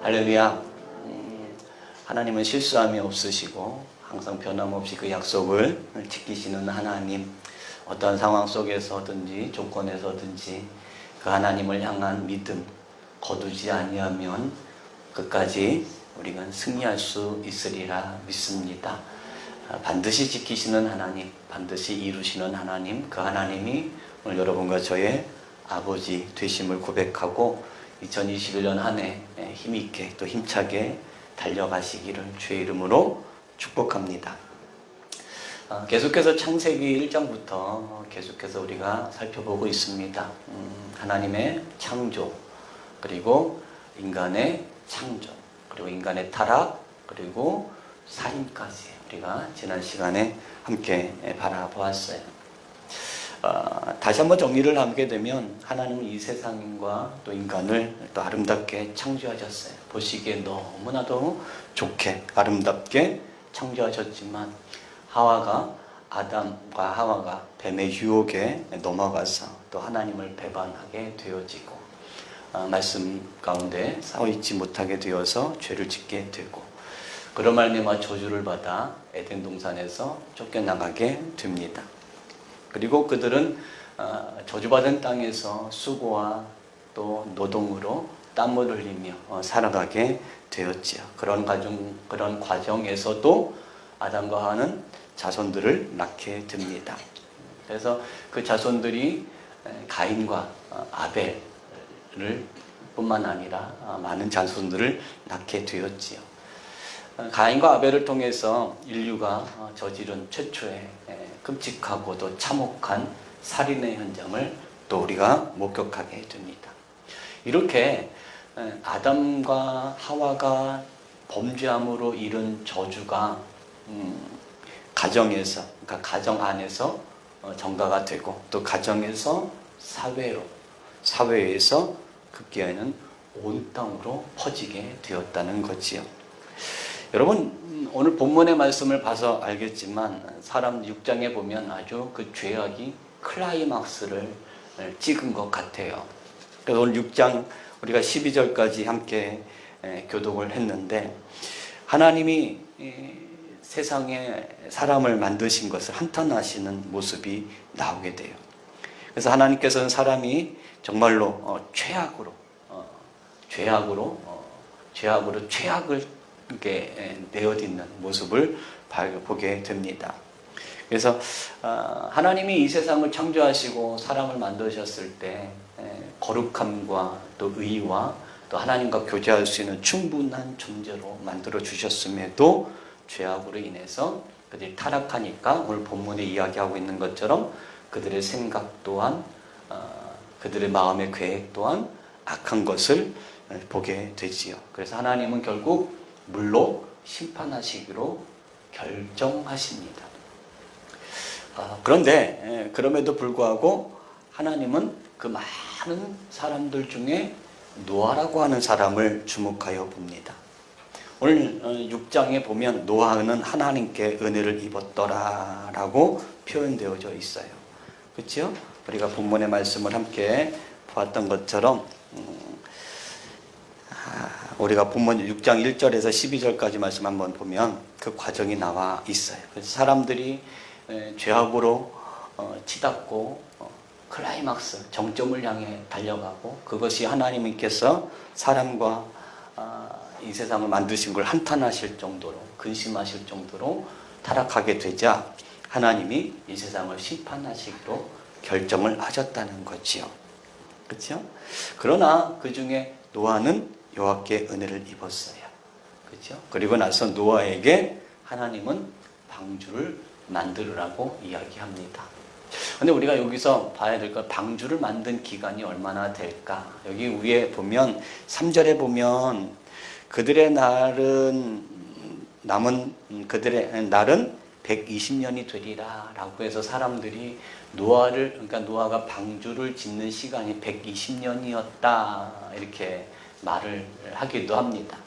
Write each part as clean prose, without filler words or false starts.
할렐루야. 하나님은 실수함이 없으시고 항상 변함없이 그 약속을 지키시는 하나님. 어떠한 상황 속에서든지 조건에서든지 그 하나님을 향한 믿음 거두지 아니하면 끝까지 우리가 승리할 수 있으리라 믿습니다. 반드시 지키시는 하나님, 반드시 이루시는 하나님, 그 하나님이 오늘 여러분과 저의 아버지 되심을 고백하고 2021년 한 해 힘있게 또 힘차게 달려가시기를 주의 이름으로 축복합니다. 계속해서 창세기 1장부터 계속해서 우리가 살펴보고 있습니다. 하나님의 창조, 그리고 인간의 창조, 그리고 인간의 타락, 그리고 살인까지 우리가 지난 시간에 함께 바라보았어요. 다시 한번 정리를 하게 되면 하나님은 이 세상과 또 인간을 또 아름답게 창조하셨어요. 보시기에 너무나도 좋게 아름답게 창조하셨지만 아담과 하와가 뱀의 유혹에 넘어가서 또 하나님을 배반하게 되어지고 말씀 가운데 서 있지 못하게 되어서 죄를 짓게 되고 그로 말미암아 저주를 받아 에덴 동산에서 쫓겨나가게 됩니다. 그리고 그들은 저주받은 땅에서 수고와 또 노동으로 땀을 흘리며 살아가게 되었지요. 그런 과정에서도 아담과 하와는 자손들을 낳게 됩니다. 그래서 그 자손들이 가인과 아벨을 뿐만 아니라 많은 자손들을 낳게 되었지요. 가인과 아벨을 통해서 인류가 저지른 최초의 끔찍하고도 참혹한 살인의 현장을 또 우리가 목격하게 됩니다. 이렇게 아담과 하와가 범죄함으로 이른 저주가 가정에서, 그러니까 가정 안에서 전가가 되고 또 가정에서 사회에서 급기야는 온 땅으로 퍼지게 되었다는 거지요. 여러분, 오늘 본문의 말씀을 봐서 알겠지만 사람 6장에 보면 아주 그 죄악이 클라이막스를 찍은 것 같아요. 그래서 오늘 6장 우리가 12절까지 함께 교독을 했는데 하나님이 세상에 사람을 만드신 것을 한탄하시는 모습이 나오게 돼요. 그래서 하나님께서는 사람이 정말로 최악으로 최악을 이렇게 내어딛는 모습을 보게 됩니다. 그래서 하나님이 이 세상을 창조하시고 사람을 만드셨을 때 거룩함과 또 의와 또 하나님과 교제할 수 있는 충분한 존재로 만들어 주셨음에도 죄악으로 인해서 그들이 타락하니까 오늘 본문에 이야기하고 있는 것처럼 그들의 생각 또한 그들의 마음의 계획 또한 악한 것을 보게 되지요. 그래서 하나님은 결국 물로 심판하시기로 결정하십니다. 그런데 그럼에도 불구하고 하나님은 그 많은 사람들 중에 노아라고 하는 사람을 주목하여 봅니다. 오늘 6장에 보면 노아는 하나님께 은혜를 입었더라라고 표현되어져 있어요. 그렇죠? 우리가 본문의 말씀을 함께 보았던 것처럼 우리가 본문 6장 1절에서 12절까지 말씀 한번 보면 그 과정이 나와 있어요. 그래서 사람들이 죄악으로 치닫고 클라이막스, 정점을 향해 달려가고 그것이 하나님께서 사람과 이 세상을 만드신 걸 한탄하실 정도로 근심하실 정도로 타락하게 되자 하나님이 이 세상을 심판하시기로 결정을 하셨다는 거지요. 그렇죠? 그러나 그 중에 노아는 여호와께 은혜를 입었어요. 그렇죠? 그리고 나서 노아에게 하나님은 방주를 만들으라고 이야기합니다. 근데 우리가 여기서 봐야 될 건 방주를 만든 기간이 얼마나 될까? 여기 위에 보면 3절에 보면 그들의 날은 120년이 되리라 라고 해서 사람들이 그러니까 노아가 방주를 짓는 시간이 120년이었다 이렇게 말을 하기도 합니다.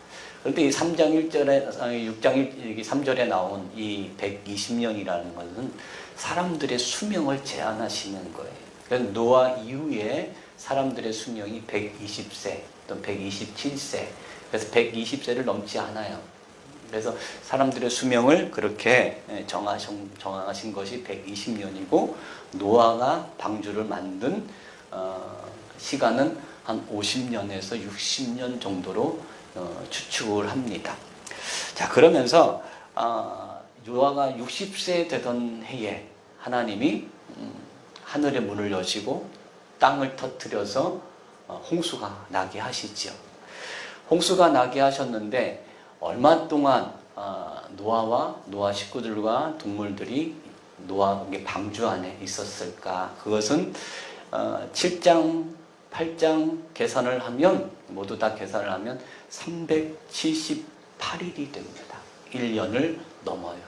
그런데 이 3장 3절에 나온 이 120년이라는 것은 사람들의 수명을 제한하시는 거예요. 그래서 노아 이후에 사람들의 수명이 120세 또 127세 그래서 120세를 넘지 않아요. 그래서 사람들의 수명을 그렇게 정하신 것이 120년이고 노아가 방주를 만든 시간은 한 50년에서 60년 정도로 추측을 합니다. 자, 그러면서 노아가 60세 되던 해에 하나님이 하늘의 문을 여시고 땅을 터뜨려서 홍수가 나게 하시죠. 홍수가 나게 하셨는데 얼마 동안 노아와 노아 식구들과 동물들이 노아의 방주 안에 있었을까? 그것은 7장, 8장 계산을 하면 모두 다 계산을 하면 378일이 됩니다. 1년을 넘어요.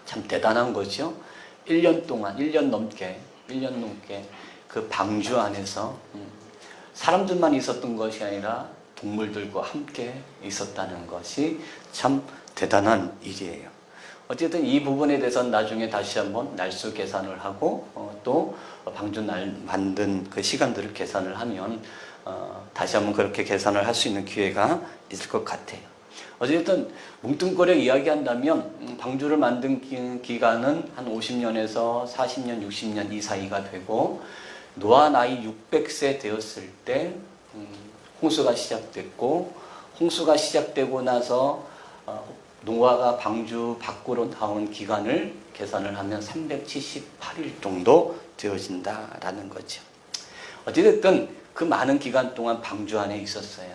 참 대단한 거죠. 1년 동안, 1년 넘게 그 방주 안에서 사람들만 있었던 것이 아니라 동물들과 함께 있었다는 것이 참 대단한 일이에요. 어쨌든 이 부분에 대해서는 나중에 다시 한번 날수 계산을 하고 또 방주 만든 그 시간들을 계산을 하면 다시 한번 그렇게 계산을 할 수 있는 기회가 있을 것 같아요. 어쨌든 뭉뚱그려 이야기한다면 방주를 만든 기간은 한 50년에서 40년, 60년 이 사이가 되고 노아 나이 600세 되었을 때 홍수가 시작됐고 홍수가 시작되고 나서 노아가 방주 밖으로 나온 기간을 계산을 하면 378일 정도 되어진다라는 거죠. 어찌됐든 그 많은 기간 동안 방주 안에 있었어요.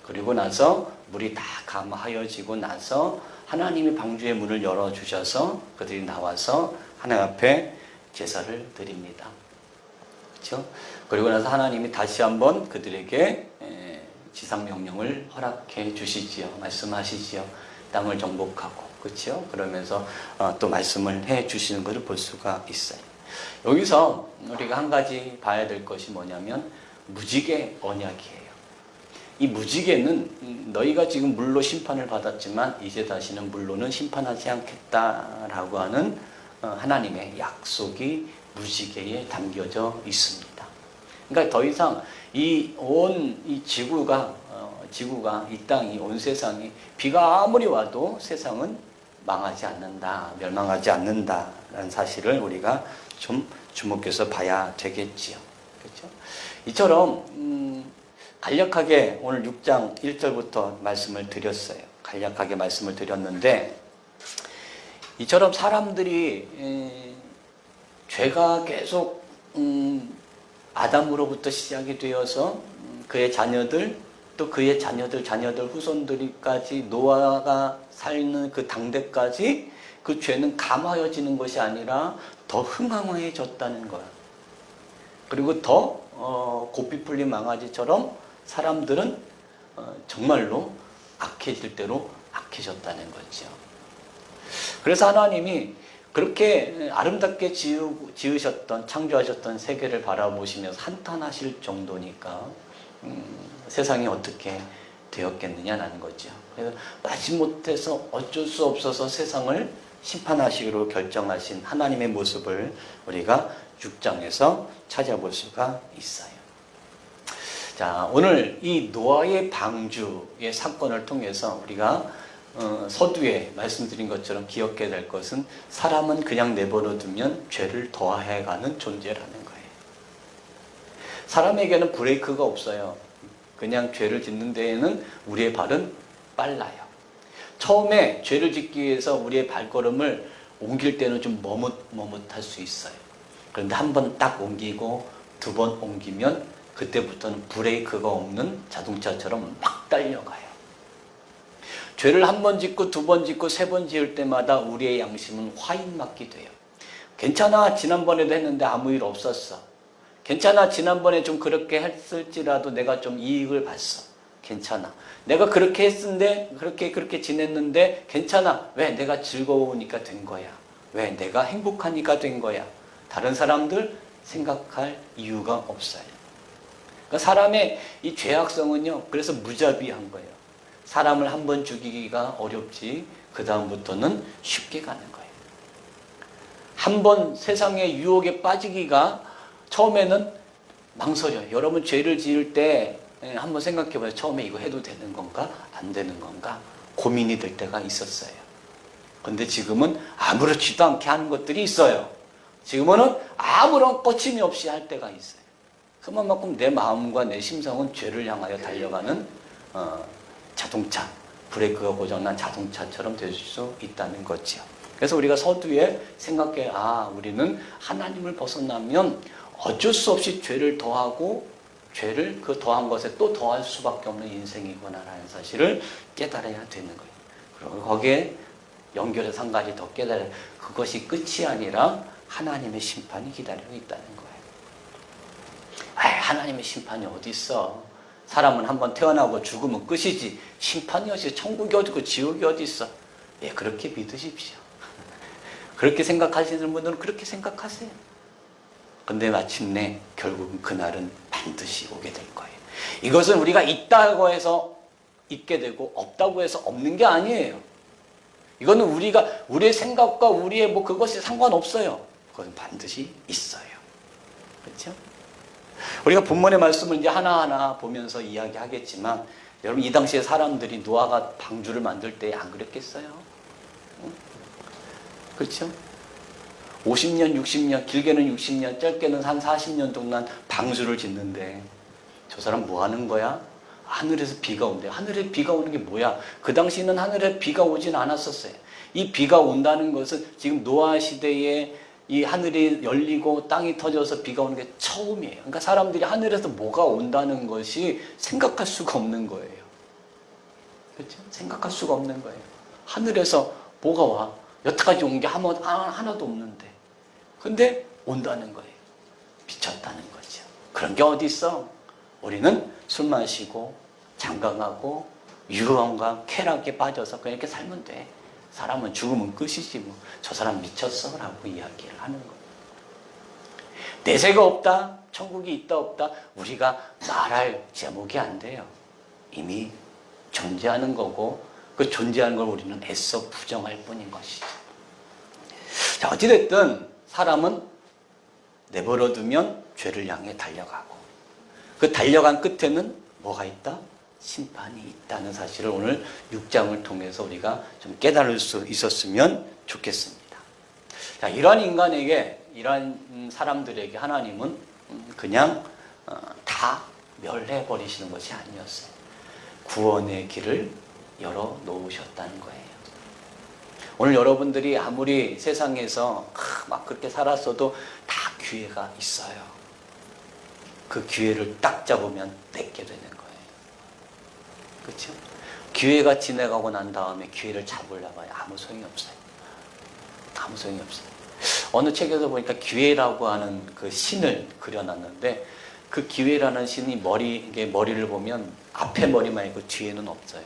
그리고 나서 물이 다 감하여지고 나서 하나님이 방주의 문을 열어주셔서 그들이 나와서 하나님 앞에 제사를 드립니다. 그렇죠? 그리고 나서 하나님이 다시 한번 그들에게 지상명령을 허락해 주시지요. 말씀하시지요. 땅을 정복하고, 그렇죠? 그러면서 또 말씀을 해 주시는 것을 볼 수가 있어요. 여기서 우리가 한 가지 봐야 될 것이 뭐냐면 무지개 언약이에요. 이 무지개는 너희가 지금 물로 심판을 받았지만 이제 다시는 물로는 심판하지 않겠다라고 하는 하나님의 약속이 무지개에 담겨져 있습니다. 그러니까 더 이상 이 지구가 이 땅이 온 세상이 비가 아무리 와도 세상은 망하지 않는다, 멸망하지 않는다라는 사실을 우리가 좀 주목해서 봐야 되겠지요. 그렇죠? 이처럼 간략하게 오늘 6장 1절부터 말씀을 드렸어요. 간략하게 말씀을 드렸는데 이처럼 사람들이 죄가 계속 아담으로부터 시작이 되어서 그의 자녀들 또 그의 자녀들 후손들까지 노아가 살는 그 당대까지 그 죄는 감화해지는 것이 아니라 더 흥황해졌다는 거야. 그리고 더 고삐 풀린 망아지처럼 사람들은 정말로 악해질 대로 악해졌다는 거죠. 그래서 하나님이 그렇게 아름답게 지으셨던 창조하셨던 세계를 바라보시면서 한탄하실 정도니까 세상이 어떻게 되었겠느냐라는 거죠. 그래서 마지못해서 어쩔 수 없어서 세상을 심판하시기로 결정하신 하나님의 모습을 우리가 6장에서 찾아볼 수가 있어요. 자, 오늘 이 노아의 방주의 사건을 통해서 우리가 서두에 말씀드린 것처럼 기억해야 될 것은 사람은 그냥 내버려 두면 죄를 더해가는 존재라는 거예요. 사람에게는 브레이크가 없어요. 그냥 죄를 짓는 데에는 우리의 발은 빨라요. 처음에 죄를 짓기 위해서 우리의 발걸음을 옮길 때는 좀 머뭇할 수 있어요. 그런데 한 번 딱 옮기고 두 번 옮기면 그때부터는 브레이크가 없는 자동차처럼 막 달려가요. 죄를 한 번 짓고 두 번 짓고 세 번 지을 때마다 우리의 양심은 화인맞게 돼요. 괜찮아, 지난번에도 했는데 아무 일 없었어. 괜찮아, 지난번에 좀 그렇게 했을지라도 내가 좀 이익을 봤어. 괜찮아. 내가 그렇게 했는데 그렇게 지냈는데 괜찮아. 왜? 내가 즐거우니까 된 거야. 왜? 내가 행복하니까 된 거야. 다른 사람들 생각할 이유가 없어요. 그러니까 사람의 이 죄악성은요, 그래서 무자비한 거예요. 사람을 한 번 죽이기가 어렵지 그 다음부터는 쉽게 가는 거예요. 한 번 세상의 유혹에 빠지기가 처음에는 망설여요. 여러분 죄를 지을 때 한번 생각해봐요. 처음에 이거 해도 되는 건가? 안 되는 건가? 고민이 될 때가 있었어요. 근데 지금은 아무렇지도 않게 하는 것들이 있어요. 지금은 아무런 꺼침이 없이 할 때가 있어요. 그만큼 내 마음과 내 심성은 죄를 향하여 달려가는 자동차, 브레이크가 고장난 자동차처럼 될 수 있다는 거죠. 그래서 우리가 서두에 생각해, 우리는 하나님을 벗어나면 어쩔 수 없이 죄를 더하고 죄를 그 더한 것에 또 더할 수밖에 없는 인생이구나라는 사실을 깨달아야 되는 거예요. 그리고 거기에 연결해서 한 가지 더 깨달아야, 그것이 끝이 아니라 하나님의 심판이 기다리고 있다는 거예요. 하나님의 심판이 어디 있어? 사람은 한번 태어나고 죽으면 끝이지. 심판이 어디 있어? 천국이 어디 있고 지옥이 어디 있어? 그렇게 믿으십시오. 그렇게 생각하시는 분들은 그렇게 생각하세요. 근데 마침내 결국은 그날은 반드시 오게 될 거예요. 이것은 우리가 있다고 해서 있게 되고 없다고 해서 없는 게 아니에요. 이거는 우리의 생각과 우리의 그것이 상관없어요. 그것은 반드시 있어요. 그렇죠? 우리가 본문의 말씀을 이제 하나하나 보면서 이야기하겠지만, 여러분, 이 당시에 사람들이 노아가 방주를 만들 때 안 그랬겠어요? 응? 그렇죠? 50년, 60년, 길게는 60년, 짧게는 한 40년 동안 방주를 짓는데, 저 사람 뭐 하는 거야? 하늘에서 비가 온대. 하늘에 비가 오는 게 뭐야? 그 당시에는 하늘에 비가 오진 않았었어요. 이 비가 온다는 것은 지금 노아 시대에 이 하늘이 열리고 땅이 터져서 비가 오는 게 처음이에요. 그러니까 사람들이 하늘에서 뭐가 온다는 것이 생각할 수가 없는 거예요. 그렇죠? 생각할 수가 없는 거예요. 하늘에서 뭐가 와? 여태까지 온 게 하나도 없는데. 근데 온다는 거예요. 미쳤다는 거죠. 그런 게 어디 있어? 우리는 술 마시고 장강하고 유흥과 쾌락에 빠져서 그냥 이렇게 살면 돼. 사람은 죽으면 끝이지 저 사람 미쳤어 라고 이야기를 하는 거예요. 내세가 없다, 천국이 있다 없다, 우리가 말할 제목이 안 돼요. 이미 존재하는 거고, 그 존재하는 걸 우리는 애써 부정할 뿐인 것이죠. 자, 어찌됐든 사람은 내버려두면 죄를 향해 달려가고, 그 달려간 끝에는 뭐가 있다? 심판이 있다는 사실을 오늘 6장을 통해서 우리가 좀 깨달을 수 있었으면 좋겠습니다. 자, 이러한 인간에게, 이러한 사람들에게 하나님은 그냥 다 멸해버리시는 것이 아니었어요. 구원의 길을 열어놓으셨다는 거예요. 오늘 여러분들이 아무리 세상에서 막 그렇게 살았어도 다 기회가 있어요. 그 기회를 딱 잡으면 뺏게 되는 거예요. 그렇죠? 기회가 지나가고 난 다음에 기회를 잡으려고 해요. 아무 소용이 없어요. 아무 소용이 없어요. 어느 책에서 보니까 기회라고 하는 그 신을 그려놨는데, 그 기회라는 신이 머리를 보면 앞에 머리만 있고 뒤에는 없어요.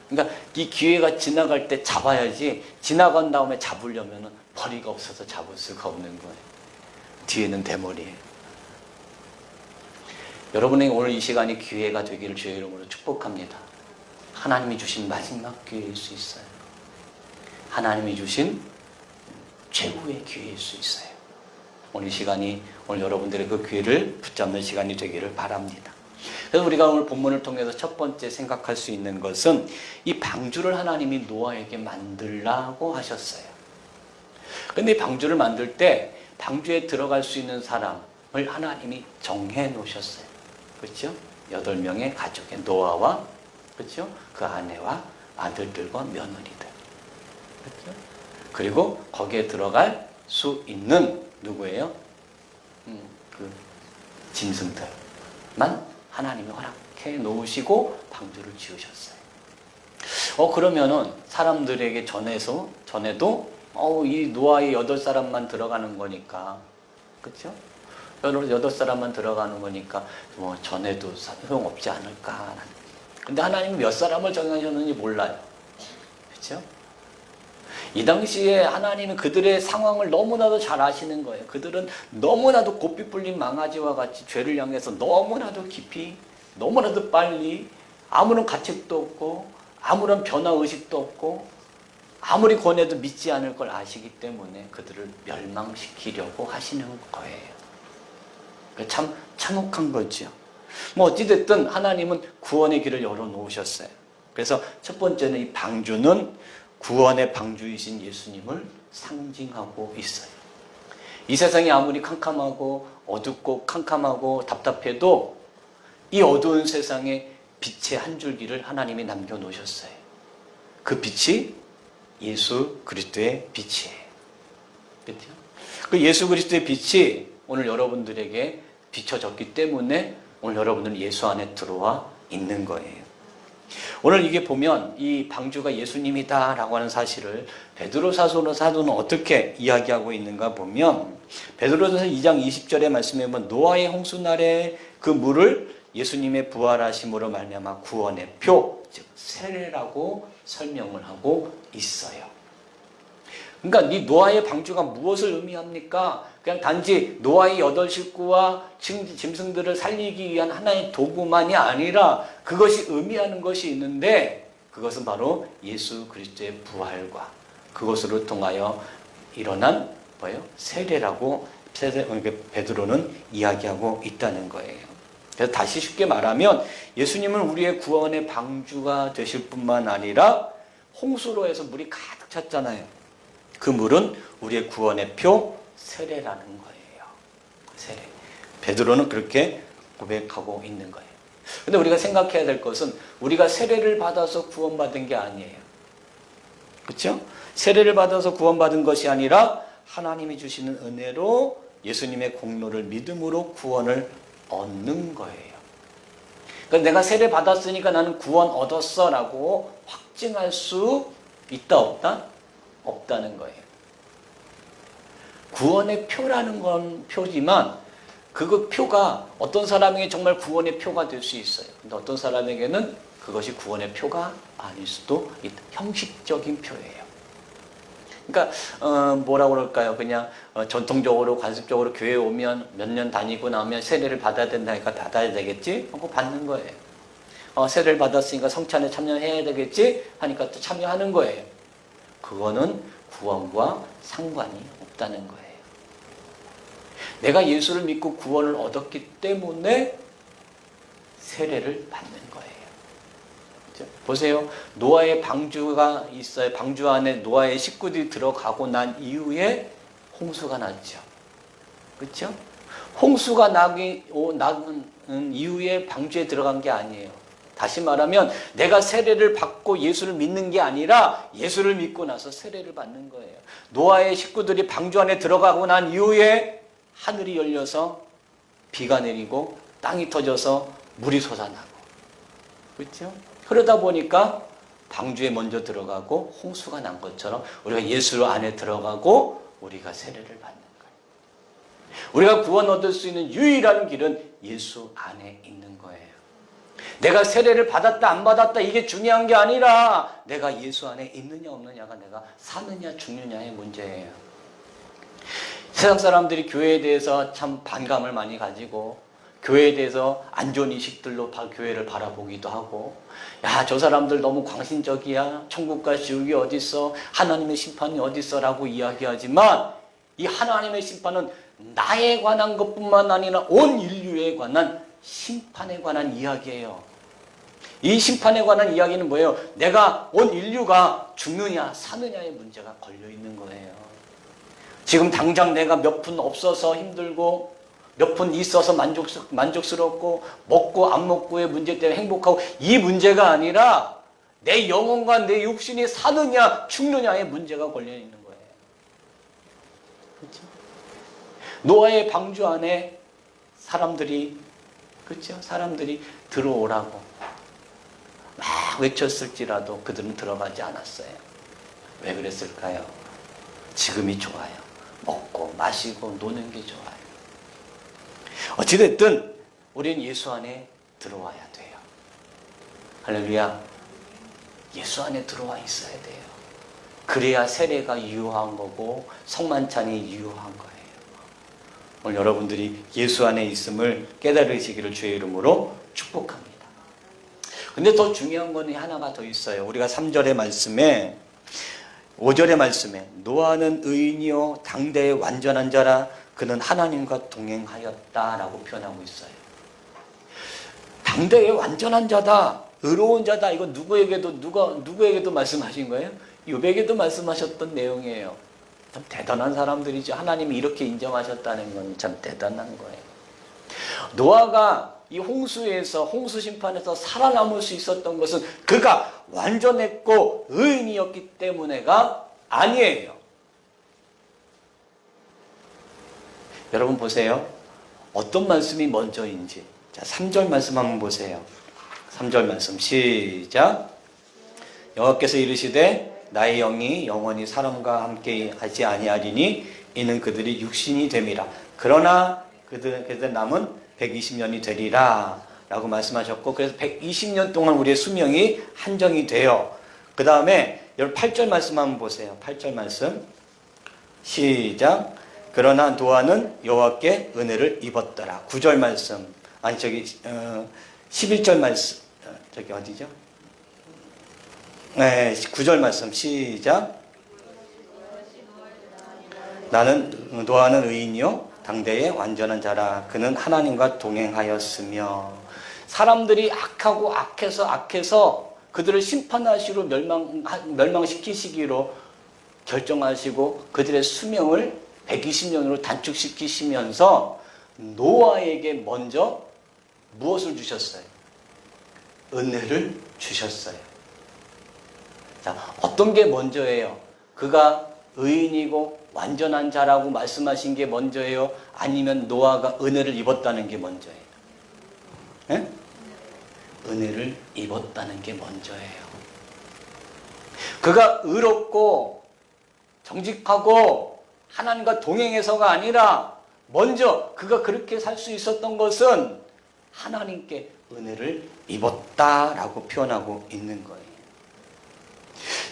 그러니까 이 기회가 지나갈 때 잡아야지, 지나간 다음에 잡으려면 머리가 없어서 잡을 수가 없는 거예요. 뒤에는 대머리예요. 여러분의 오늘 이 시간이 기회가 되기를 주의 이름으로 축복합니다. 하나님이 주신 마지막 기회일 수 있어요. 하나님이 주신 최고의 기회일 수 있어요. 오늘 이 시간이, 오늘 여러분들의 그 기회를 붙잡는 시간이 되기를 바랍니다. 그래서 우리가 오늘 본문을 통해서 첫 번째 생각할 수 있는 것은, 이 방주를 하나님이 노아에게 만들라고 하셨어요. 근데 이 방주를 만들 때 방주에 들어갈 수 있는 사람을 하나님이 정해 놓으셨어요. 그렇죠? 8명의 가족의 노아와, 그렇죠? 그 아내와 아들들과 며느리들. 그렇죠? 그리고 거기에 들어갈 수 있는 누구예요? 그 짐승들만 하나님이 허락해 놓으시고 방주를 지으셨어요. 그러면은 사람들에게 전에도 이 노아의 8사람만 들어가는 거니까, 그렇죠? 8사람만 들어가는 거니까 전에도 소용없지 않을까. 근데 하나님은 몇 사람을 정하셨는지 몰라요. 그렇죠? 이 당시에 하나님은 그들의 상황을 너무나도 잘 아시는 거예요. 그들은 너무나도 고삐 뿔린 망아지와 같이 죄를 향해서 너무나도 깊이, 너무나도 빨리, 아무런 가책도 없고 아무런 변화의식도 없고 아무리 권해도 믿지 않을 걸 아시기 때문에 그들을 멸망시키려고 하시는 거예요. 참 참혹한 거죠. 뭐 어찌됐든 하나님은 구원의 길을 열어놓으셨어요. 그래서 첫 번째는 이 방주는 구원의 방주이신 예수님을 상징하고 있어요. 이 세상이 아무리 캄캄하고 어둡고 캄캄하고 답답해도 이 어두운 세상에 빛의 한 줄기를 하나님이 남겨놓으셨어요. 그 빛이 예수 그리스도의 빛이에요. 그렇죠? 그 예수 그리스도의 빛이 오늘 여러분들에게 비춰졌기 때문에 오늘 여러분들은 예수 안에 들어와 있는 거예요. 오늘 이게 보면 이 방주가 예수님이다 라고 하는 사실을 베드로 사도는 어떻게 이야기하고 있는가 보면 베드로전서 2장 20절의 말씀에 보면 노아의 홍수날에 그 물을 예수님의 부활하심으로 말미암아 구원의 표, 즉 세례라고 설명을 하고 있어요. 그러니까 이 노아의 방주가 무엇을 의미합니까? 그냥 단지 노아의 8식구와 짐승들을 살리기 위한 하나의 도구만이 아니라 그것이 의미하는 것이 있는데 그것은 바로 예수 그리스도의 부활과 그것으로 통하여 일어난 뭐예요? 세례라고 베드로는 이야기하고 있다는 거예요. 그래서 다시 쉽게 말하면 예수님은 우리의 구원의 방주가 되실 뿐만 아니라 홍수로 해서 물이 가득 찼잖아요. 그 물은 우리의 구원의 표 세례라는 거예요. 세례. 베드로는 그렇게 고백하고 있는 거예요. 근데 우리가 생각해야 될 것은 우리가 세례를 받아서 구원받은 게 아니에요. 그렇죠? 세례를 받아서 구원받은 것이 아니라 하나님이 주시는 은혜로 예수님의 공로를 믿음으로 구원을 얻는 거예요. 그러니까 내가 세례 받았으니까 나는 구원 얻었어 라고 확증할 수 있다 없다? 없다는 거예요. 구원의 표라는 건 표지만 그 표가 어떤 사람에게 정말 구원의 표가 될 수 있어요. 근데 어떤 사람에게는 그것이 구원의 표가 아닐 수도 있다. 형식적인 표예요. 그러니까 뭐라고 그럴까요? 그냥 전통적으로 관습적으로 교회에 오면 몇 년 다니고 나면 세례를 받아야 된다니까 받아야 되겠지? 하고 받는 거예요. 세례를 받았으니까 성찬에 참여해야 되겠지? 하니까 또 참여하는 거예요. 그거는 구원과 상관이 없다는 거예요. 내가 예수를 믿고 구원을 얻었기 때문에 세례를 받는 거예요. 보세요. 노아의 방주가 있어요. 방주 안에 노아의 식구들이 들어가고 난 이후에 홍수가 났죠. 그렇죠? 홍수가 나는 이후에 방주에 들어간 게 아니에요. 다시 말하면 내가 세례를 받고 예수를 믿는 게 아니라 예수를 믿고 나서 세례를 받는 거예요. 노아의 식구들이 방주 안에 들어가고 난 이후에 하늘이 열려서 비가 내리고 땅이 터져서 물이 솟아나고 그렇죠? 그러다 보니까 방주에 먼저 들어가고 홍수가 난 것처럼 우리가 예수 안에 들어가고 우리가 세례를 받는 거예요. 우리가 구원 얻을 수 있는 유일한 길은 예수 안에 있는 거예요. 내가 세례를 받았다 안 받았다 이게 중요한 게 아니라 내가 예수 안에 있느냐 없느냐가 내가 사느냐 죽느냐의 문제예요. 세상 사람들이 교회에 대해서 참 반감을 많이 가지고 교회에 대해서 안 좋은 인식들로 교회를 바라보기도 하고 야, 저 사람들 너무 광신적이야. 천국과 지옥이 어딨어. 하나님의 심판이 어딨어 라고 이야기하지만 이 하나님의 심판은 나에 관한 것뿐만 아니라 온 인류에 관한 심판에 관한 이야기예요. 이 심판에 관한 이야기는 뭐예요? 내가 온 인류가 죽느냐 사느냐의 문제가 걸려 있는 거예요. 지금 당장 내가 몇 푼 없어서 힘들고 몇 푼 있어서 만족스럽고 먹고 안 먹고의 문제 때문에 행복하고 이 문제가 아니라 내 영혼과 내 육신이 사느냐 죽느냐의 문제가 걸려 있는 거예요. 그렇죠? 노아의 방주 안에 사람들이 그렇죠? 사람들이 들어오라고 막 외쳤을지라도 그들은 들어가지 않았어요. 왜 그랬을까요? 지금이 좋아요. 먹고 마시고 노는 게 좋아요. 어찌됐든 우리는 예수 안에 들어와야 돼요. 할렐루야. 예수 안에 들어와 있어야 돼요. 그래야 세례가 유효한 거고 성만찬이 유효한 거예요. 오늘 여러분들이 예수 안에 있음을 깨달으시기를 주의 이름으로 축복합니다. 근데 더 중요한 거는 하나가 더 있어요. 우리가 3절의 말씀에 5절의 말씀에 노아는 의인이요 당대의 완전한 자라 그는 하나님과 동행하였다라고 표현하고 있어요. 당대의 완전한 자다, 의로운 자다. 이거 누구에게도 말씀하신 거예요? 욥에게도 말씀하셨던 내용이에요. 참 대단한 사람들이죠. 하나님이 이렇게 인정하셨다는 건 참 대단한 거예요. 노아가 이 홍수에서, 홍수 심판에서 살아남을 수 있었던 것은 그가 완전했고 의인이었기 때문에가 아니에요. 여러분 보세요. 어떤 말씀이 먼저인지. 자, 3절 말씀 한번 보세요. 3절 말씀 시작. 여호와께서 이르시되 나의 영이 영원히 사람과 함께 하지 아니하리니 이는 그들이 육신이 됨이라. 그러나 그들 남은 120년이 되리라 라고 말씀하셨고, 그래서 120년 동안 우리의 수명이 한정이 돼요. 그 다음에 8절 말씀 한번 보세요. 8절 말씀 시작. 그러나 노아는 여호와께 은혜를 입었더라. 9절 말씀, 아니 11절 말씀, 저기 어디죠? 네, 9절 말씀 시작. 나는 노아는 의인이요 당대의 완전한 자라. 그는 하나님과 동행하였으며. 사람들이 악해서 그들을 심판하시로 멸망시키시기로 결정하시고 그들의 수명을 120년으로 단축시키시면서 노아에게 먼저 무엇을 주셨어요? 은혜를 주셨어요. 자, 어떤 게 먼저예요? 그가 의인이고 완전한 자라고 말씀하신 게 먼저예요? 아니면 노아가 은혜를 입었다는 게 먼저예요? 네? 은혜를 입었다는 게 먼저예요. 그가 의롭고 정직하고 하나님과 동행해서가 아니라 먼저 그가 그렇게 살 수 있었던 것은 하나님께 은혜를 입었다라고 표현하고 있는 거예요.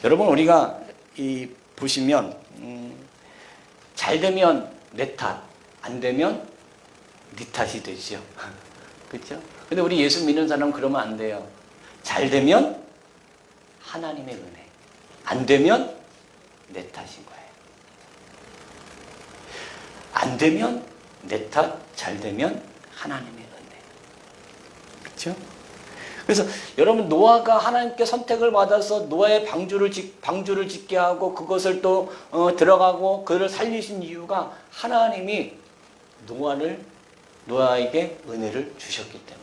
여러분, 우리가 보시면 잘 되면 내 탓, 안 되면 네 탓이 되죠. 그렇죠? 근데 우리 예수 믿는 사람은 그러면 안 돼요. 잘 되면 하나님의 은혜, 안 되면 내 탓인 거예요. 안 되면 내 탓, 잘 되면 하나님의 은혜. 그렇죠? 그래서 여러분, 노아가 하나님께 선택을 받아서 노아의 방주를 짓게 하고 그것을 또 들어가고 그를 살리신 이유가 하나님이 노아에게 은혜를 주셨기 때문에.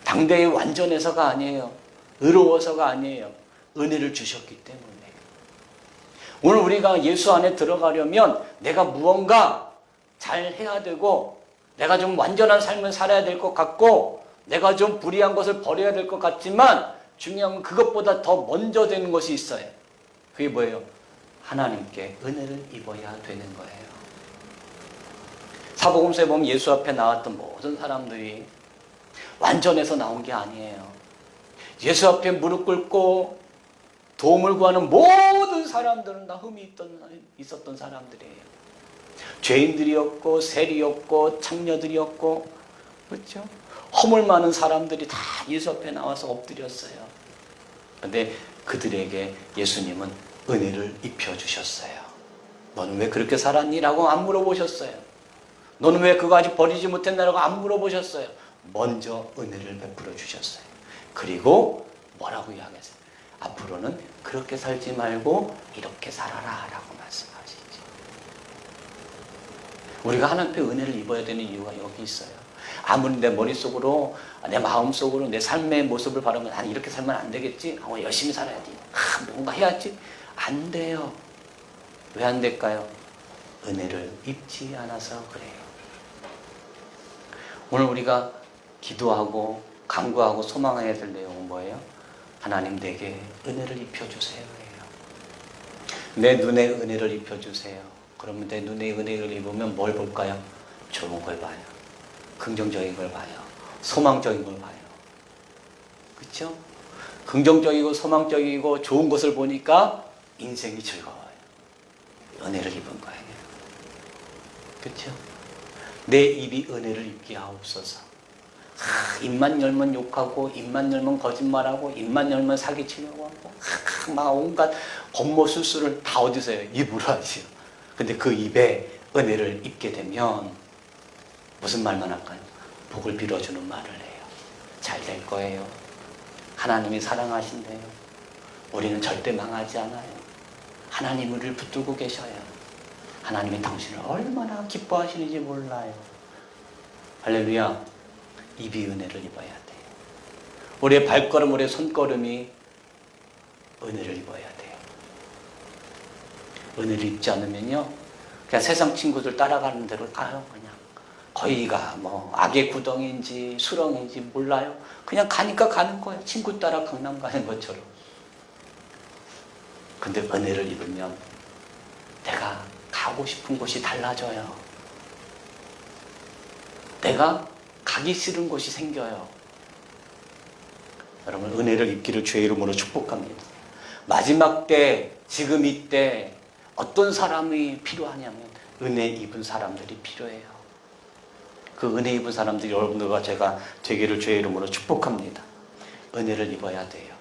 당대의 완전해서가 아니에요. 의로워서가 아니에요. 은혜를 주셨기 때문에. 오늘 우리가 예수 안에 들어가려면 내가 무언가 잘 해야 되고, 내가 좀 완전한 삶을 살아야 될 것 같고, 내가 좀 불의한 것을 버려야 될 것 같지만, 중요한 건 그것보다 더 먼저 되는 것이 있어요. 그게 뭐예요? 하나님께 은혜를 입어야 되는 거예요. 사복음서에 보면 예수 앞에 나왔던 모든 사람들이 완전해서 나온 게 아니에요. 예수 앞에 무릎 꿇고 도움을 구하는 모든 사람들은 다 흠이 있었던 사람들이에요. 죄인들이었고 세리였고 창녀들이었고, 그렇죠? 허물 많은 사람들이 다 예수 앞에 나와서 엎드렸어요. 그런데 그들에게 예수님은 은혜를 입혀주셨어요. 너는 왜 그렇게 살았니? 라고 안 물어보셨어요. 너는 왜 그거 아직 버리지 못했나? 라고 안 물어보셨어요. 먼저 은혜를 베풀어 주셨어요. 그리고 뭐라고 이야기했어요? 앞으로는 그렇게 살지 말고 이렇게 살아라 라고 말씀하시죠. 우리가 하나님 앞에 은혜를 입어야 되는 이유가 여기 있어요. 아무리 내 머릿속으로, 내 마음속으로 내 삶의 모습을 바라면 나는 이렇게 살면 안 되겠지? 열심히 살아야지. 뭔가 해야지. 안 돼요. 왜 안 될까요? 은혜를 입지 않아서 그래요. 오늘 우리가 기도하고 간구하고 소망해야 될 내용은 뭐예요? 하나님, 내게 은혜를 입혀주세요. 내 눈에 은혜를 입혀주세요. 그러면 내 눈에 은혜를 입으면 뭘 볼까요? 좋은 걸 봐요. 긍정적인 걸 봐요. 소망적인 걸 봐요. 그렇죠? 긍정적이고 소망적이고 좋은 것을 보니까 인생이 즐거워요. 은혜를 입은 거예요. 그렇죠? 내 입이 은혜를 입게 하옵소서. 입만 열면 욕하고, 입만 열면 거짓말하고, 입만 열면 사기치려고 하고, 막 온갖 겉모술수를 다 어디서 해요? 입으로 하지요. 근데 그 입에 은혜를 입게 되면 무슨 말만 할까요? 복을 빌어주는 말을 해요. 잘 될 거예요. 하나님이 사랑하신대요. 우리는 절대 망하지 않아요. 하나님 우리를 붙들고 계셔요. 하나님이 당신을 얼마나 기뻐하시는지 몰라요. 할렐루야. 입이 은혜를 입어야 돼요. 우리의 발걸음, 우리의 손걸음이 은혜를 입어야 돼요. 은혜를 입지 않으면요, 그냥 세상 친구들 따라가는 대로 가요. 그냥 거기가 뭐 악의 구덩이인지 수렁인지 몰라요. 그냥 가니까 가는 거예요. 친구 따라 강남 가는 것처럼. 근데 은혜를 입으면 내가 가고 싶은 곳이 달라져요. 내가 가기 싫은 곳이 생겨요. 여러분, 은혜를 입기를 주의 이름으로 축복합니다. 마지막 때, 지금 이때 어떤 사람이 필요하냐면 은혜 입은 사람들이 필요해요. 그 은혜 입은 사람들이 여러분들과 제가 되기를 주의 이름으로 축복합니다. 은혜를 입어야 돼요.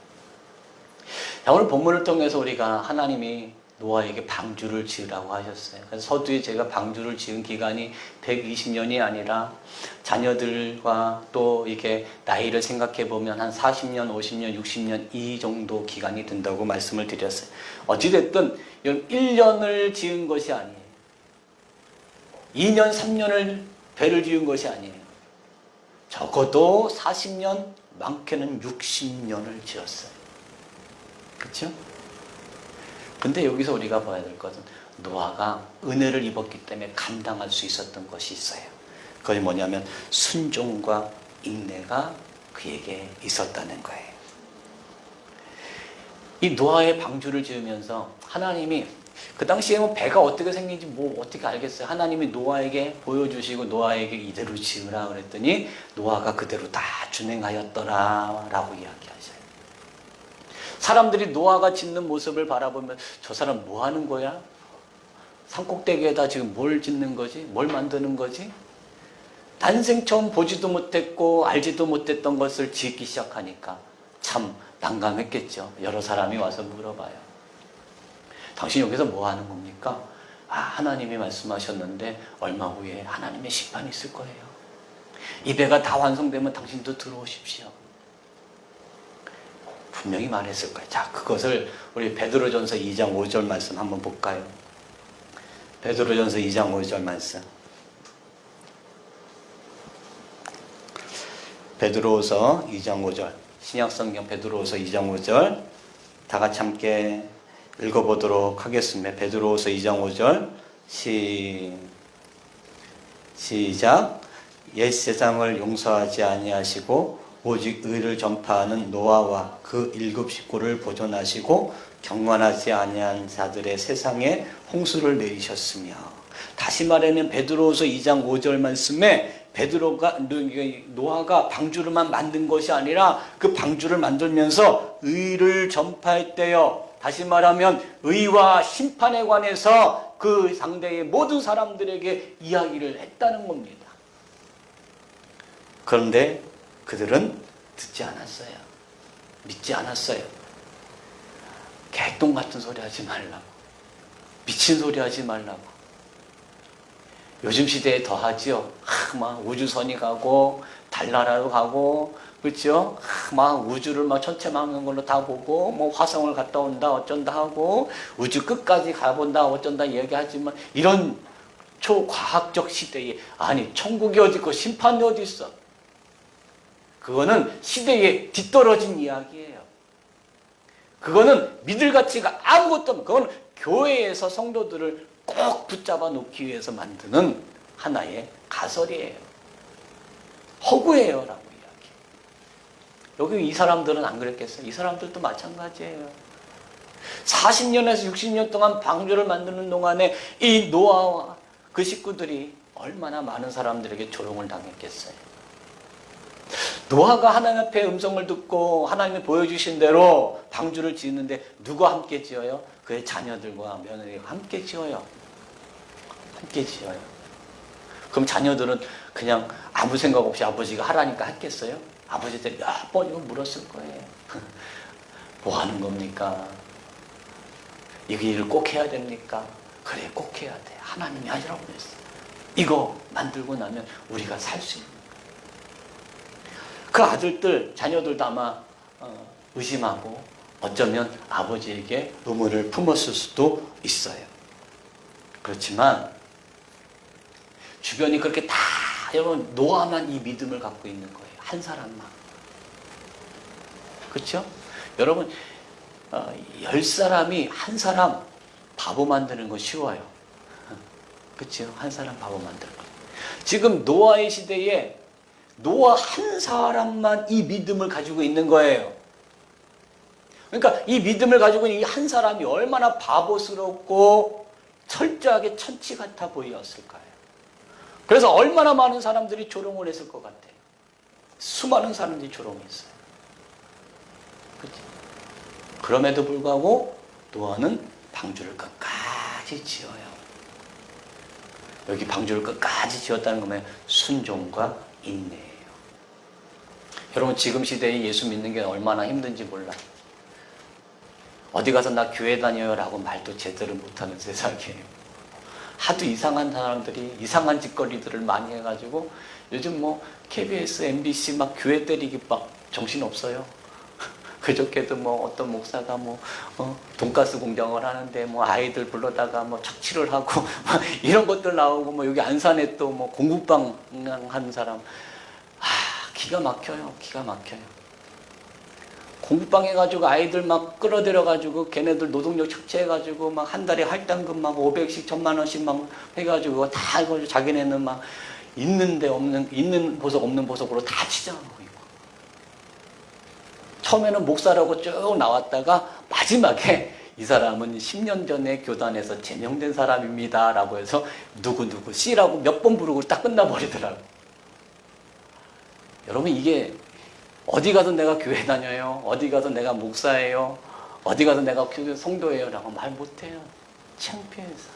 자, 오늘 본문을 통해서 우리가 하나님이 노아에게 방주를 지으라고 하셨어요. 그래서 서두에 제가 방주를 지은 기간이 120년이 아니라 자녀들과 또 이렇게 나이를 생각해 보면 한 40년, 50년, 60년 이 정도 기간이 든다고 말씀을 드렸어요. 어찌됐든 1년을 지은 것이 아니에요. 2년, 3년을 배를 지은 것이 아니에요. 적어도 40년, 많게는 60년을 지었어요. 그렇죠? 근데 여기서 우리가 봐야 될 것은 노아가 은혜를 입었기 때문에 감당할 수 있었던 것이 있어요. 그것이 뭐냐면 순종과 인내가 그에게 있었다는 거예요. 이 노아의 방주를 지으면서 하나님이 그 당시에 뭐 배가 어떻게 생긴지 뭐 어떻게 알겠어요. 하나님이 노아에게 보여주시고 노아에게 이대로 지으라 그랬더니 노아가 그대로 다 준행하였더라 라고 이야기하셔요. 사람들이 노아가 짓는 모습을 바라보면 저 사람 뭐 하는 거야? 산꼭대기에다 지금 뭘 짓는 거지? 뭘 만드는 거지? 난생 처음 보지도 못했고 알지도 못했던 것을 짓기 시작하니까 참 난감했겠죠. 여러 사람이 와서 물어봐요. 당신 여기서 뭐 하는 겁니까? 하나님이 말씀하셨는데 얼마 후에 하나님의 심판이 있을 거예요. 이 배가 다 완성되면 당신도 들어오십시오. 분명히 말했을 거예요. 자, 그것을 우리 베드로전서 2장 5절 말씀 한번 볼까요? 베드로전서 2장 5절 말씀. 베드로서 2장 5절. 신약성경 베드로서 2장 5절. 다 같이 함께 읽어보도록 하겠습니다. 베드로서 2장 5절. 시작. 옛 세상을 용서하지 아니하시고 오직 의를 전파하는 노아와 그 7 식구를 보존하시고 경건하지 아니한 자들의 세상에 홍수를 내리셨으며. 다시 말하면 베드로서 2장 5절 말씀에 노아가 방주를만 만든 것이 아니라 그 방주를 만들면서 의를 전파했대요. 다시 말하면 의와 심판에 관해서 그 상대의 모든 사람들에게 이야기를 했다는 겁니다. 그런데 그들은 듣지 않았어요. 믿지 않았어요. 개똥 같은 소리 하지 말라고. 미친 소리 하지 말라고. 요즘 시대에 더하지요. 막 우주선이 가고 달나라로 가고, 그렇죠? 막 우주를 막 천체망원 걸로 다 보고 뭐 화성을 갔다 온다 어쩐다 하고 우주 끝까지 가본다 어쩐다 얘기하지만 이런 초과학적 시대에 아니 천국이 어디 있고 심판이 어디 있어? 그거는 시대에 뒤떨어진 이야기예요. 그거는 믿을 가치가 아무것도 없는, 그건 교회에서 성도들을 꼭 붙잡아 놓기 위해서 만드는 하나의 가설이에요. 허구예요 라고 이야기해요. 여기 이 사람들은 안 그랬겠어요? 이 사람들도 마찬가지예요. 40년에서 60년 동안 방주를 만드는 동안에 이 노아와 그 식구들이 얼마나 많은 사람들에게 조롱을 당했겠어요. 노아가 하나님 앞에 음성을 듣고 하나님이 보여주신 대로 방주를 지었는데 누가 함께 지어요? 그의 자녀들과 며느리가 함께 지어요. 함께 지어요. 그럼 자녀들은 그냥 아무 생각 없이 아버지가 하라니까 했겠어요? 아버지한테 몇 번이고 물었을 거예요. 뭐 하는 겁니까? 이 일을 꼭 해야 됩니까? 그래, 꼭 해야 돼. 하나님이 하시라고 했어. 이거 만들고 나면 우리가 살 수 있는. 그 아들들, 자녀들도 아마 의심하고 어쩌면 아버지에게 의문을 품었을 수도 있어요. 그렇지만 주변이 그렇게 다 여러분 노아만 이 믿음을 갖고 있는 거예요. 한 사람만. 그렇죠? 여러분 10사람이 한 사람 바보 만드는 거 쉬워요. 그렇죠? 한 사람 바보 만드는 거. 지금 노아의 시대에 노아 한 사람만 이 믿음을 가지고 있는 거예요. 그러니까 이 믿음을 가지고 있는 이 한 사람이 얼마나 바보스럽고 철저하게 천치 같아 보였을까요? 그래서 얼마나 많은 사람들이 조롱을 했을 것 같아요. 수많은 사람들이 조롱했어요. 그렇죠? 그럼에도 불구하고 노아는 방주를 끝까지 지어요. 여기 방주를 끝까지 지었다는 거면 순종과 인내예요. 여러분 지금 시대에 예수 믿는 게 얼마나 힘든지 몰라요. 어디 가서 나 교회 다녀요 라고 말도 제대로 못하는 세상이에요. 하도 이상한 사람들이 이상한 짓거리들을 많이 해가지고 요즘 뭐 KBS, MBC 막 교회 때리기 막 정신없어요. 그저께도 뭐 어떤 목사가 뭐 돈가스 공장을 하는데 뭐 아이들 불러다가 뭐 착취를 하고 이런 것들 나오고 뭐 여기 안산에 또 뭐 공국방 하는 사람 기가 막혀요. 기가 막혀요. 공부방 해가지고 아이들 막 끌어들여가지고 걔네들 노동력 착취해가지고 막 한 달에 할당금 막 500씩 1000만원씩 막 해가지고 다 이거 자기네는 막 있는데 없는, 있는 보석 없는 보석으로 다 치장하고 있고. 처음에는 목사라고 쭉 나왔다가 마지막에 이 사람은 10년 전에 교단에서 제명된 사람입니다 라고 해서 누구누구 C라고 몇 번 부르고 딱 끝나버리더라고요. 여러분 이게 어디 가서 내가 교회 다녀요. 어디 가서 내가 목사예요. 어디 가서 내가 성도예요. 라고 말 못해요. 창피해서.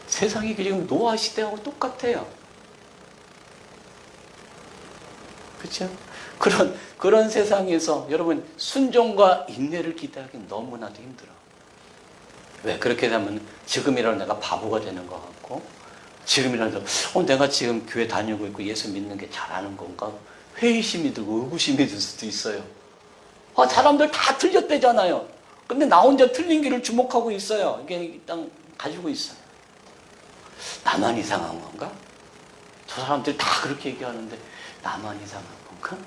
세상이 지금 노아 시대하고 똑같아요. 그렇죠? 그런 세상에서 여러분 순종과 인내를 기대하기는 너무나도 힘들어. 왜? 그렇게 되면 지금이라도 내가 바보가 되는 것 같고 지금이라도 내가 지금 교회 다니고 있고 예수 믿는 게 잘하는 건가? 회의심이 들고 의구심이 들 수도 있어요. 사람들 다 틀렸대잖아요. 근데 나 혼자 틀린 길을 주목하고 있어요. 이게 일단 가지고 있어요. 나만 이상한 건가? 저 사람들 다 그렇게 얘기하는데 나만 이상한 건가?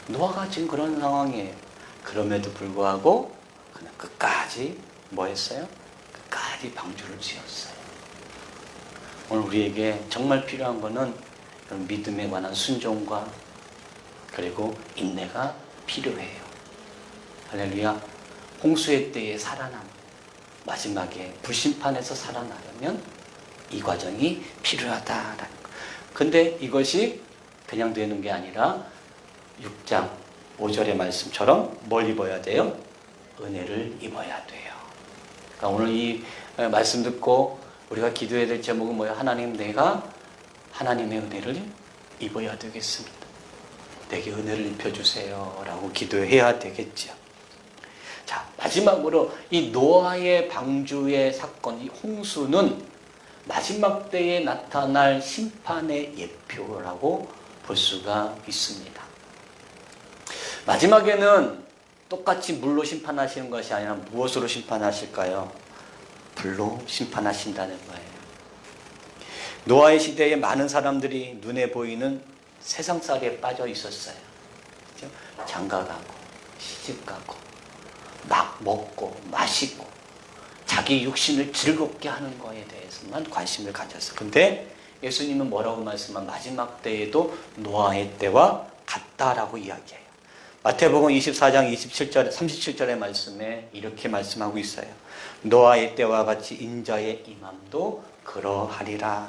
노아가 지금 그런 상황이에요. 그럼에도 불구하고 그냥 끝까지 뭐 했어요? 끝까지 방주를 지었어요. 오늘 우리에게 정말 필요한 것은 믿음에 관한 순종과 그리고 인내가 필요해요. 할렐루야. 홍수의 때에 살아남, 마지막에 불심판에서 살아나려면 이 과정이 필요하다라는 거. 근데 이것이 그냥 되는 게 아니라 6장 5절의 말씀처럼 뭘 입어야 돼요? 은혜를 입어야 돼요. 그러니까 오늘 이 말씀 듣고 우리가 기도해야 될 제목은 뭐예요? 하나님, 내가 하나님의 은혜를 입어야 되겠습니다. 내게 은혜를 입혀주세요 라고 기도해야 되겠죠. 자, 마지막으로 이 노아의 방주의 사건, 이 홍수는 마지막 때에 나타날 심판의 예표라고 볼 수가 있습니다. 마지막에는 똑같이 물로 심판하시는 것이 아니라 무엇으로 심판하실까요? 불로 심판하신다는 거예요. 노아의 시대에 많은 사람들이 눈에 보이는 세상살이에 빠져 있었어요. 그렇죠? 장가가고 시집가고 막 먹고 마시고 자기 육신을 즐겁게 하는 거에 대해서만 관심을 가졌어요. 근데 예수님은 뭐라고 말씀한 마지막 때에도 노아의 때와 같다라고 이야기해요. 마태복음 24장 27절, 37절의 말씀에 이렇게 말씀하고 있어요. 노아의 때와 같이 인자의 임함도 그러하리라.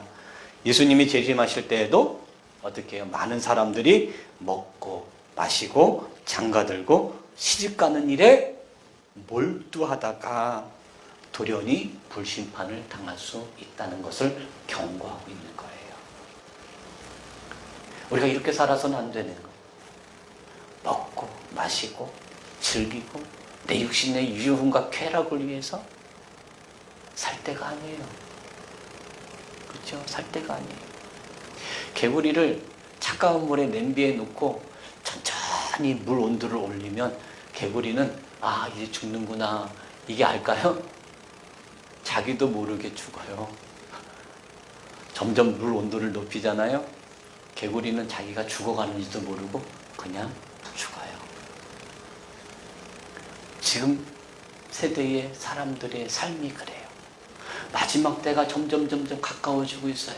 예수님이 재림하실 때에도 어떻게 해요? 많은 사람들이 먹고 마시고 장가들고 시집가는 일에 몰두하다가 돌연히 불심판을 당할 수 있다는 것을 경고하고 있는 거예요. 우리가 이렇게 살아서는 안 되는 거예요. 먹고 마시고 즐기고 내 육신의 유흥과 쾌락을 위해서 살 때가 아니에요. 그렇죠? 살 때가 아니에요. 개구리를 차가운 물에 냄비에 넣고 천천히 물 온도를 올리면 개구리는 아, 이제 죽는구나, 이게 알까요? 자기도 모르게 죽어요. 점점 물 온도를 높이잖아요. 개구리는 자기가 죽어가는지도 모르고 그냥 죽어요. 지금 세대의 사람들의 삶이 그래요. 마지막 때가 점점 가까워지고 있어요.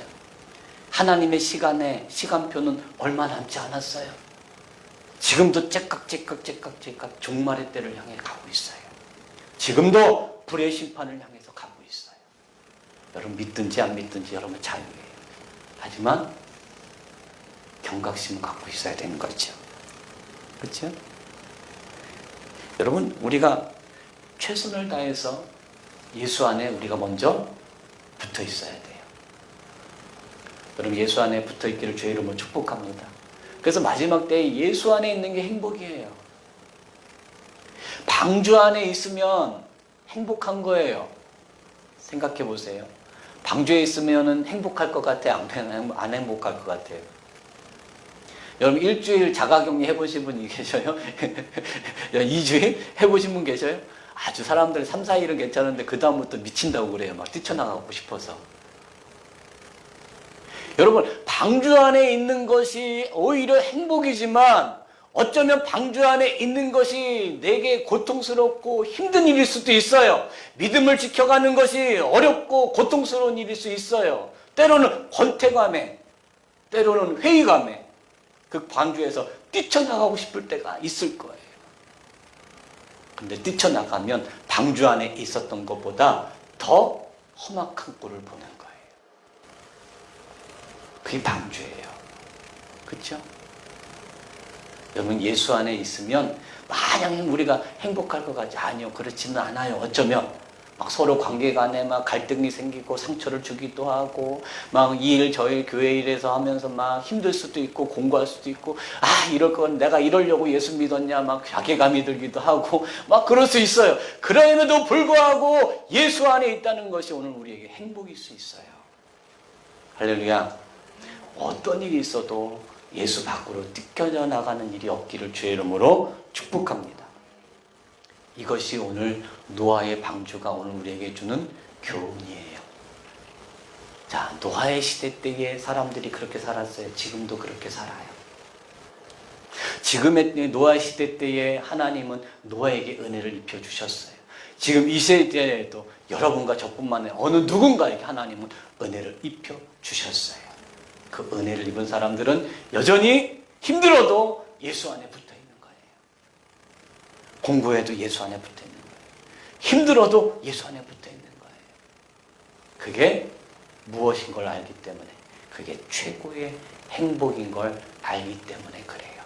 하나님의 시간표는 얼마 남지 않았어요. 지금도 째깍 종말의 때를 향해 가고 있어요. 지금도 불의 심판을 향해서 가고 있어요. 여러분 믿든지 안 믿든지 여러분 자유예요. 하지만 경각심을 갖고 있어야 되는 거죠. 그렇죠? 여러분, 우리가 최선을 다해서 예수 안에 우리가 먼저 붙어 있어야 돼요. 여러분, 예수 안에 붙어 있기를 주의 이름으로 축복합니다. 그래서 마지막 때에 예수 안에 있는 게 행복이에요. 방주 안에 있으면 행복한 거예요. 생각해 보세요. 방주에 있으면 행복할 것 같아요? 안 행복할 것 같아요? 여러분, 일주일 자가격리 해보신 분이 계셔요? 2주일 해보신 분 계셔요? 아주 사람들 3, 4일은 괜찮은데 그 다음부터 미친다고 그래요. 막 뛰쳐나가고 싶어서. 여러분, 방주 안에 있는 것이 오히려 행복이지만 어쩌면 방주 안에 있는 것이 내게 고통스럽고 힘든 일일 수도 있어요. 믿음을 지켜가는 것이 어렵고 고통스러운 일일 수 있어요. 때로는 권태감에, 때로는 회의감에 그 방주에서 뛰쳐나가고 싶을 때가 있을 거예요. 근데 뛰쳐나가면 방주 안에 있었던 것보다 더 험악한 꼴을 보는 거예요. 그게 방주예요. 그렇죠? 여러분, 예수 안에 있으면 마냥 우리가 행복할 것 같지? 아니요, 그렇지는 않아요. 어쩌면 막 서로 관계간에 막 갈등이 생기고 상처를 주기도 하고 막 이 일 저 일 교회 일에서 하면서 막 힘들 수도 있고 공부할 수도 있고 아, 이럴 건 내가 이러려고 예수 믿었냐 막 자괴감이 들기도 하고 막 그럴 수 있어요. 그럼에도 불구하고 예수 안에 있다는 것이 오늘 우리에게 행복일 수 있어요. 할렐루야. 어떤 일이 있어도 예수 밖으로 뛰겨 나가는 일이 없기를 주의 이름으로 축복합니다. 이것이 오늘 노아의 방주가 오늘 우리에게 주는 교훈이에요. 자, 노아의 시대 때에 사람들이 그렇게 살았어요. 지금도 그렇게 살아요. 지금의 노아의 시대 때에 하나님은 노아에게 은혜를 입혀주셨어요. 지금 이 시대에도 여러분과 저뿐만 아니라 어느 누군가에게 하나님은 은혜를 입혀주셨어요. 그 은혜를 입은 사람들은 여전히 힘들어도 예수 안에 붙어 있는 거예요. 공부해도 예수 안에 붙어 있는 거예요. 힘들어도 예수 안에 붙어 있는 거예요. 그게 무엇인 걸 알기 때문에, 그게 최고의 행복인 걸 알기 때문에 그래요.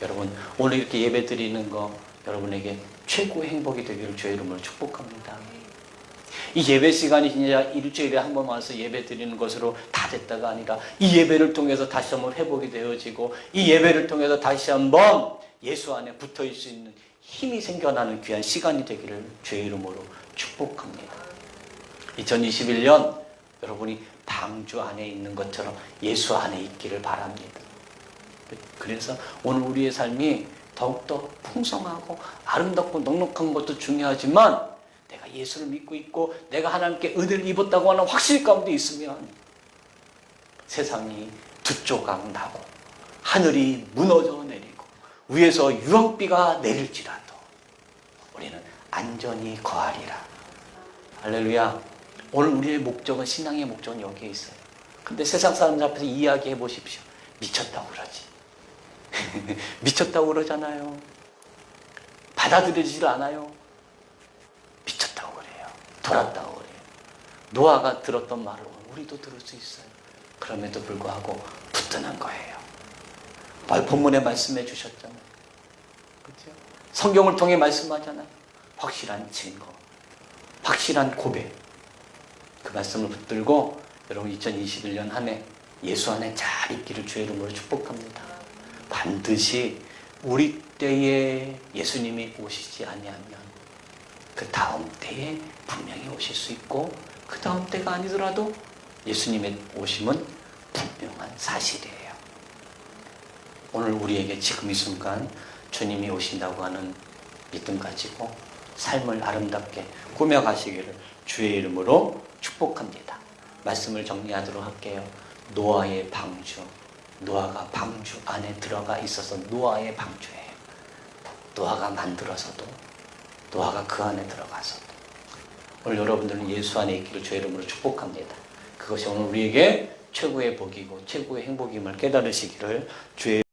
여러분, 오늘 이렇게 예배 드리는 거 여러분에게 최고의 행복이 되기를 주의 이름으로 축복합니다. 이 예배 시간이 진짜 일주일에 한 번 와서 예배 드리는 것으로 다 됐다가 아니라 이 예배를 통해서 다시 한번 회복이 되어지고 이 예배를 통해서 다시 한번 예수 안에 붙어 있을 수 있는 힘이 생겨나는 귀한 시간이 되기를 주의 이름으로 축복합니다. 2021년 여러분이 방주 안에 있는 것처럼 예수 안에 있기를 바랍니다. 그래서 오늘 우리의 삶이 더욱더 풍성하고 아름답고 넉넉한 것도 중요하지만 내가 예수를 믿고 있고 내가 하나님께 은혜를 입었다고 하는 확실 가운데 있으면 세상이 두 조각 나고 하늘이 무너져 내리고 위에서 유황비가 내릴지라도 우리는 안전히 거하리라. 할렐루야. 오늘 우리의 목적은, 신앙의 목적은 여기에 있어요. 근데 세상 사람들 앞에서 이야기해 보십시오. 미쳤다고 그러지. 미쳤다고 그러잖아요. 받아들이질 않아요. 미쳤다고 그래요. 돌았다고 그래요. 노아가 들었던 말을 우리도 들을 수 있어요. 그럼에도 불구하고 붙드는 거예요. 본문에 말씀해 주셨잖아요. 그렇죠? 성경을 통해 말씀하잖아요. 확실한 증거, 확실한 고백. 그 말씀을 붙들고 여러분 2021년 한 해 예수 안에 잘 있기를 주의 이름으로 축복합니다. 반드시 우리 때에 예수님이 오시지 아니하면 그 다음 때에 분명히 오실 수 있고 그 다음 때가 아니더라도 예수님의 오심은 분명한 사실이에요. 오늘 우리에게 지금 이 순간 주님이 오신다고 하는 믿음 가지고 삶을 아름답게 꾸며가시기를 주의 이름으로 축복합니다. 말씀을 정리하도록 할게요. 노아의 방주. 노아가 방주 안에 들어가 있어서 노아의 방주예요. 노아가 만들어서도, 노아가 그 안에 들어가서도. 오늘 여러분들은 예수 안에 있기를 주의 이름으로 축복합니다. 그것이 오늘 우리에게 최고의 복이고 최고의 행복임을 깨달으시기를 주의